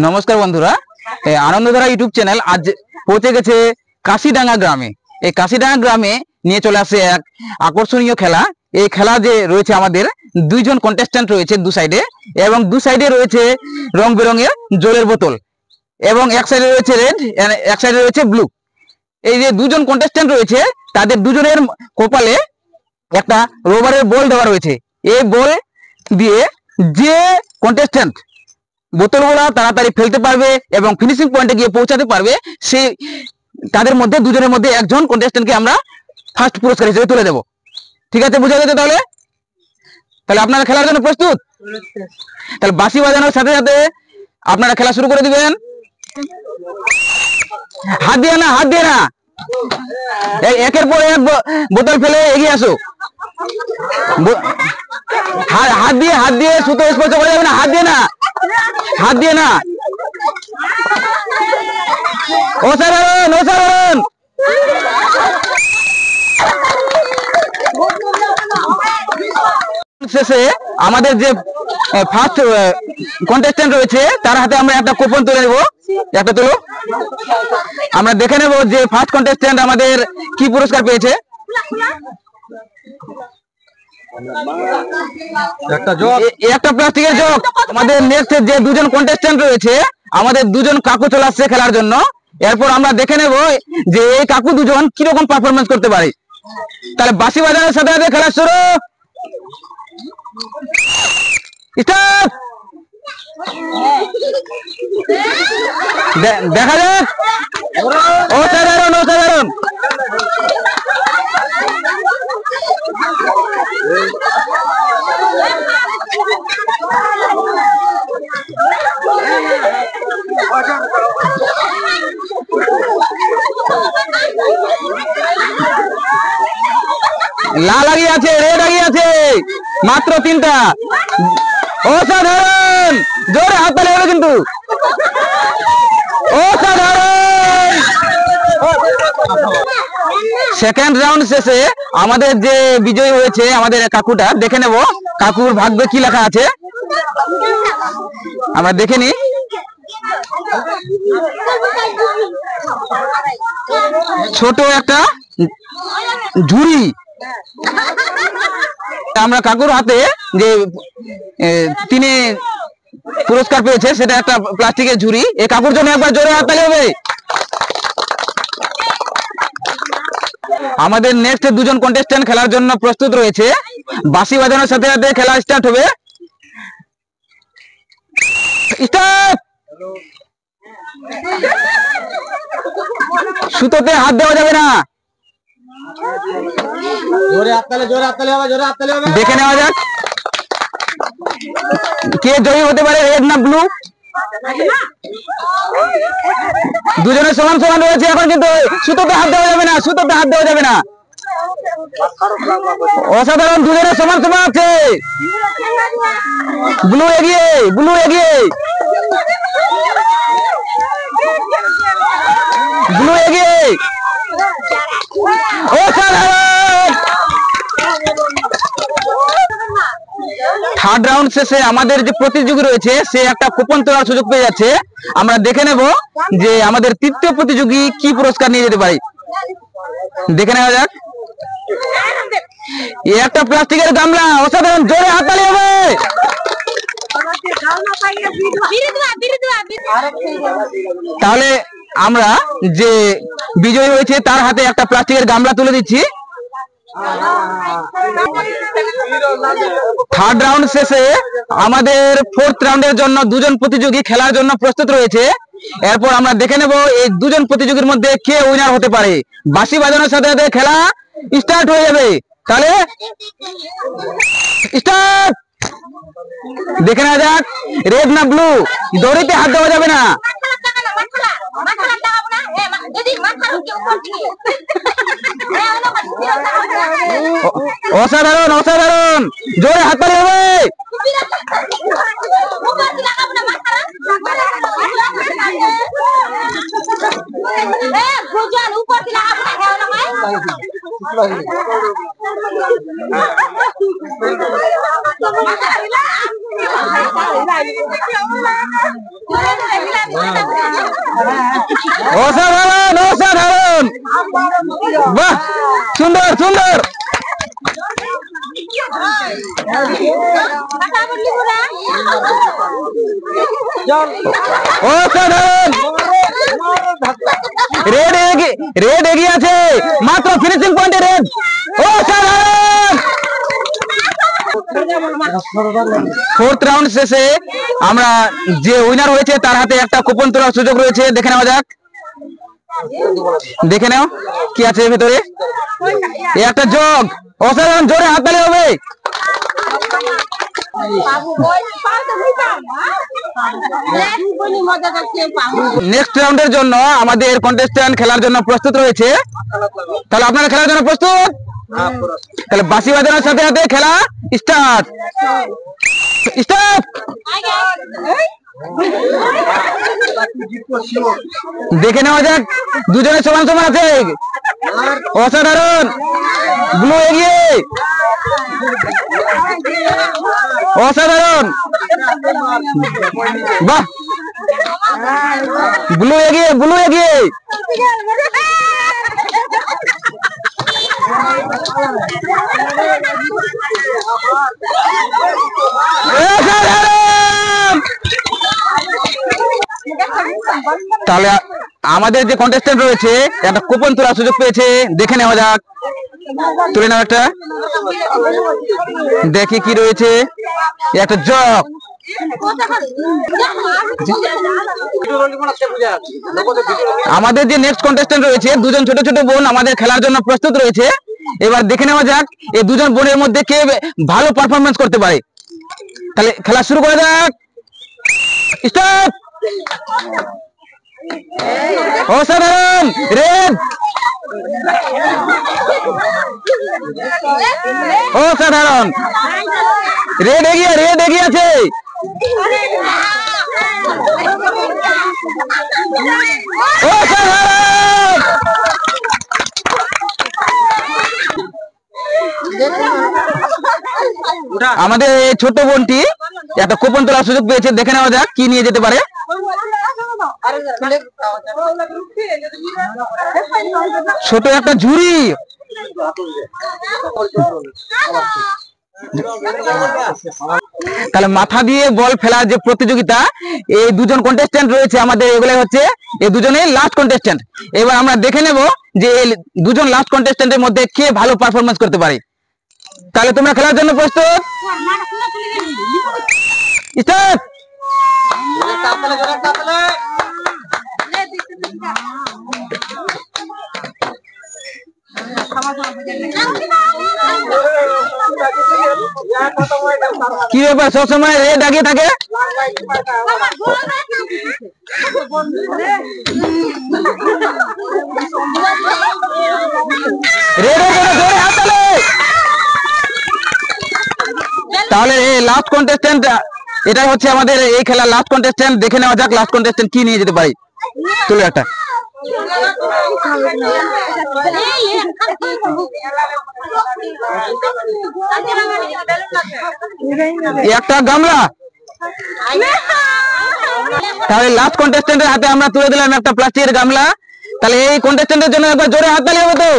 নমস্কার বন্ধুরা, Anandadhara YouTube channel আজ পৌঁছে গেছে কাশিডাঙ্গা গ্রামে। এই কাশিডাঙ্গা গ্রামে নিয়ে চলে আসে এক আকর্ষণীয় খেলা। এই খেলা যে রয়েছে, আমাদের দুইজন কন্টেস্ট্যান্ট রয়েছে দু সাইডে, এবং দু সাইডে রয়েছে রং বেরঙের জলের বোতল, এবং এক সাইডে রয়েছে রেড, এক সাইডে রয়েছে ব্লু। এই যে দুজন কন্টেস্ট্যান্ট রয়েছে, তাদের দুজনের কপালে একটা রবারের বল দেওয়া রয়েছে। এই বল দিয়ে যে কন্টেস্ট্যান্ট বোতলগুলা তাড়াতাড়ি ফেলতে পারবে এবং ফিনিশিং পয়েন্টে গিয়ে পৌঁছাতে পারবে, সেই তাদের মধ্যে দুজনের মধ্যে একজন কন্টেস্ট্যান্টকে আমরা ফার্স্ট পুরস্কার হিসেবে তুলে দেব। ঠিক আছে, বুঝা গেছে? তাহলে আপনারা খেলার জন্য প্রস্তুত? তাহলে বাঁশি বাজানোর সাথে সাথে আপনারা খেলা শুরু করে দিবেন। হাত দিয়ে না, হাত দিয়ে না, একের পর এক বোতল ফেলে এগিয়ে আসো। হাত দিয়ে সুতো স্পর্শ করা যাবে না, হাত দিয়ে না, হাত দিয়ে না। অসাধারণ, অসাধারণ। শেষে আমাদের যে ফার্স্ট কন্টেস্ট্যান্ট রয়েছে তার হাতে আমরা একটা কুপন তুলে নেব। একটা তুলো, আমরা দেখে নেব যে ফার্স্ট কন্টেস্ট্যান্ট আমাদের কি পুরস্কার পেয়েছে। একটা প্লাস্টিকের জগ। আমাদের নেক্সট যে দুজন কন্টেস্ট্যান্ট রয়েছে, আমাদের দুজন কাকু চলে আসছে খেলার জন্য। এরপর আমরা দেখে নেব যে এই কাকু দুজন কিরকম পারফরমেন্স করতে পারে। তাহলে বাঁশি বাজানোর সাথে সাথে খেলা শুরু। স্টার্ট। দেখা যাক। অসাধারণ, অসাধারণ। লাল আগিয়ে আছে, রেড আগিয়ে আছে, মাত্র 3টা। অসাধারণ, জোরে হাত তালি হবে কিন্তু। অসাধারণ। সেকেন্ড রাউন্ড শেষে আমাদের যে বিজয়ী হয়েছে আমাদের কাকুটা, দেখে নেব কাকুর ভাগ্যে কি লেখা আছে। আমরা দেখে নি। ছোট একটা ঝুড়ি। আমরা কাকুর হাতে যে তিনি পুরস্কার পেয়েছে সেটা একটা প্লাস্টিকের ঝুড়ি। এই কাকুর জন্য একবার জোরে হাততালি হবে। আমাদের নেক্সট দুজন কন্টেস্ট্যান্ট খেলার জন্য প্রস্তুত রয়েছে। বাঁশি বাজানোর সাথে সাথে খেলা স্টার্ট হবে। স্টার্ট। সুতোতে হাত দেওয়া যাবে না। জোরে হাততালি, জোরে হাততালি হবে, জোরে হাততালি হবে। দেখে নেওয়া যাক কে জয়ী হতে পারে, রেড না ব্লু। দুজনের সমান সমান রয়েছে এখন, কিন্তু সুতোতে হাত দেওয়া যাবে না, সুতোতে হাত দেওয়া যাবে না। অসাধারণ, দুজনের সমান সমান আছে। ব্লু এগিয়ে, ব্লু এগিয়ে, ব্লু এগিয়ে। অসাধারণ। থার্ড রাউন্ড শেষে আমাদের যে প্রতিযোগী রয়েছে সে একটা কুপন তোলার সুযোগ পেয়ে যাচ্ছে। আমরা দেখে নেব যে আমাদের তৃতীয় প্রতিযোগী কি পুরস্কার নিয়ে যেতে পারে। দেখে নেওয়া যাক। একটা প্লাস্টিকের গামলা। অসাধারণ, জোরে হাততালি হবে। তাহলে আমরা যে বিজয়ী হয়েছে তার হাতে একটা প্লাস্টিকের গামলা তুলে দিচ্ছি। থার্ড রাউন্ড শেষে আমাদের ফোর্থ রাউন্ডের জন্য দুজন প্রতিযোগী খেলার জন্য প্রস্তুত রয়েছে। এরপর আমরা দেখে নেব এই দুজন প্রতিযোগীর মধ্যে কে উইনার হতে পারে। বাঁশি বাজানোর সাথে সাথে খেলা স্টার্ট হয়ে যাবে। তাহলে স্টার্ট। দেখে নেওয়া যাক রেড না ব্লু। দড়িতে হাত দেওয়া যাবে না। অসাধারণ, অসাধারণ, জোরে হাততালি হবে। অসাধারণ অসাধারণ, বাহ সুন্দর সুন্দর। অসাধারণ, রেড এগিয়ে আছে, মাত্র ফিনিশিং পয়েন্টে রেড। অসাধারণ। ফোর্থ রাউন্ড শেষে আমরা যে উইনার হয়েছে তার হাতে একটা কুপন তোলার সুযোগ রয়েছে, দেখে নেওয়া যাক। দেখে নাও কি আছে ভেতরে, একটা জগ। অসাধারণ, জোরে হাততালি হবে। নেক্সট রাউন্ডের জন্য আমাদের কন্টেস্ট্যান্ট খেলার জন্য প্রস্তুত রয়েছে। তাহলে আপনারা খেলার জন্য প্রস্তুত? তাহলে বাঁশি বাজানোর সাথে সাথে খেলা স্টার্ট। স্টার্ট। দেখে নেওয়া যাক, দুজনের সমান সমান আছে। অসাধারণ, ব্লু এগিয়ে। অসাধারণ, বাহ, ব্লু এগিয়ে, ব্লু এগিয়ে। তাহলে আমাদের যে কন্টেস্ট্যান্ট রয়েছে একটা কুপন তোলার সুযোগ পেয়েছে, দেখে নেওয়া যাক। তুলে নাও একটা, দেখি কি রয়েছে। একটা জগ। আমাদের যে নেক্সট কন্টেস্ট্যান্ট রয়েছে দুজন ছোট ছোট বোন আমাদের খেলার জন্য প্রস্তুত রয়েছে। এবার দেখে নেওয়া যাক এই দুজন বোনের মধ্যে কে ভালো পারফরমেন্স করতে পারে। তাহলে খেলা শুরু করা যাক। স্টার্ট। অসাধারণ, রেড। অসাধারণ, রেড এগিয়ে, রেড এগিয়ে আছে। অসাধারণ। আমাদের এই ছোট্ট বোনটি একটা কুপন তোলার সুযোগ পেয়েছে, দেখে নেওয়া যাক কি নিয়ে যেতে পারে। ছোট একটা ঝুড়ি। তাহলে মাথা দিয়ে বল ফেলার যে প্রতিযোগিতা, এই দুজন কন্টেস্ট্যান্ট রয়েছে আমাদের, এগুলো হচ্ছে এই দুজনেই লাস্ট কন্টেস্ট্যান্ট। এবার আমরা দেখে নেব যে এই দুজন লাস্ট কন্টেস্ট্যান্টের মধ্যে কে ভালো পারফরমেন্স করতে পারে। তাহলে তোমরা খেলার জন্য প্রস্তুত? স্টার্ট। কি ব্যাপার, সবসময় রেড আগে থাকে? তাহলে এই লাস্ট কন্টেস্ট্যান্ট, এটা হচ্ছে আমাদের এই খেলার লাস্ট কন্টেস্ট্যান্ট। দেখে নেওয়া যাক লাস্ট কন্টেস্ট্যান্ট কি নিয়ে যেতে পারে। তুলে একটা, একটা গামলা। তাহলে লাস্ট কন্টেস্ট্যান্টের হাতে আমরা তুলে দিলাম একটা প্লাস্টিকের গামলা। তাহলে এই কন্টেস্ট্যান্টের জন্য একবার জোরে হাততালি হবে তো।